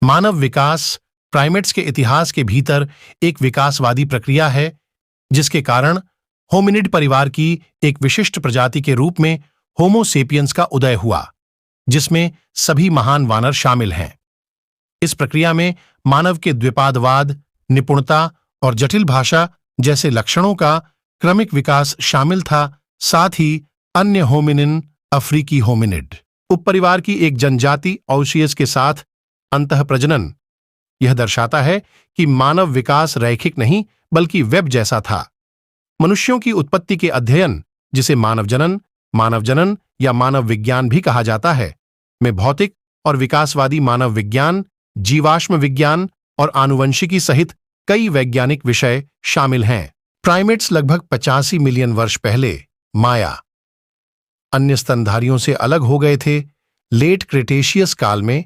मानव विकास primates के इतिहास के भीतर एक विकासवादी प्रक्रिया है, जिसके कारण होमिनिड परिवार की एक विशिष्ट प्रजाति के रूप में होमो सेपियंस का उदय हुआ, जिसमें सभी महान वानर शामिल हैं। इस प्रक्रिया में मानव के द्विपादवाद, निपुणता और जटिल भाषा जैसे लक्षणों का क्रमिक विकास शामिल था, साथ ही अन्य होमिनिन अफ्रीकी होमिनिड उपपरिवार की एक जनजाति ऑसियस के साथ अंतःप्रजनन। यह दर्शाता है कि मानव विकास रैखिक नहीं बल्कि वेब जैसा था। मनुष्यों की उत्पत्ति के अध्ययन, जिसे मानव जनन या मानव विज्ञान भी कहा जाता है, में भौतिक और विकासवादी मानव विज्ञान, जीवाश्म विज्ञान और आनुवंशिकी सहित कई वैज्ञानिक विषय शामिल हैं। प्राइमेट्स लगभग 85 मिलियन वर्ष पहले माया अन्य स्तनधारियों से अलग हो गए थे। लेट क्रेटेशियस काल में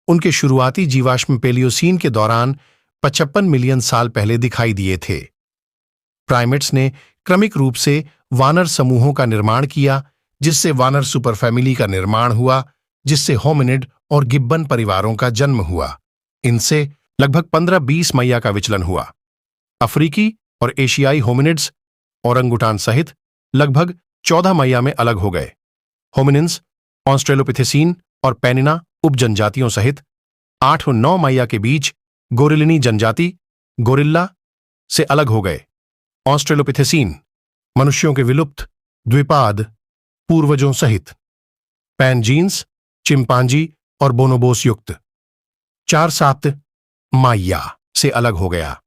उनके शुरुआती जीवाश्म पेलियोसीन के दौरान 55 मिलियन साल पहले दिखाई दिए थे। प्राइमेट्स ने क्रमिक रूप से वानर समूहों का निर्माण किया, जिससे वानर सुपरफैमिली का निर्माण हुआ, जिससे होमिनिड और गिब्बन परिवारों का जन्म हुआ। इनसे लगभग 15-20 मैया का विचलन हुआ। अफ्रीकी और एशियाई होमिनिड्स ओरंगुटान सहित लगभग 14 मैया में अलग हो गए। होमिनिन्स ऑस्ट्रेलोपिथेसीन और पेनिना उपजनजातियों सहित 8 और 9 मैया के बीच गोरिलिनी जनजाति गोरिल्ला से अलग हो गए। ऑस्ट्रेलोपिथेसीन मनुष्यों के विलुप्त द्विपाद पूर्वजों सहित पैनजीन्स, चिंपांजी और बोनोबोस युक्त 4-7 मैया से अलग हो गया।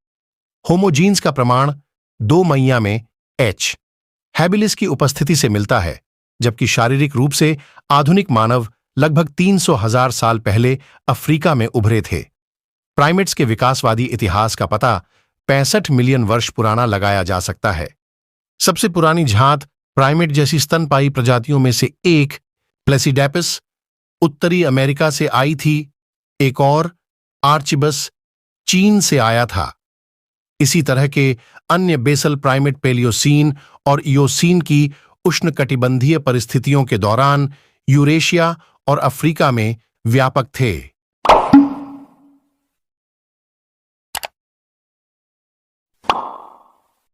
होमोजीन्स का प्रमाण 2 मैया में एच हैबिलिस की उपस्थिति से मिलता है, जबकि शारीरिक रूप से आधुनिक मानव लगभग 300,000 साल पहले अफ्रीका में उभरे थे। प्राइमेट्स के विकासवादी इतिहास का पता 65 मिलियन वर्ष पुराना लगाया जा सकता है। सबसे पुरानी झांत प्राइमेट जैसी स्तनपायी प्रजातियों में से एक प्लेसिडेपस उत्तरी अमेरिका से आई थी। एक और आर्चिबस चीन से आया था। इसी तरह के अन्य बेसल प्राइमेट पेलियोसीन और इयोसीन की उष्णकटिबंधीय परिस्थितियों के दौरान यूरेशिया और अफ्रीका में व्यापक थे।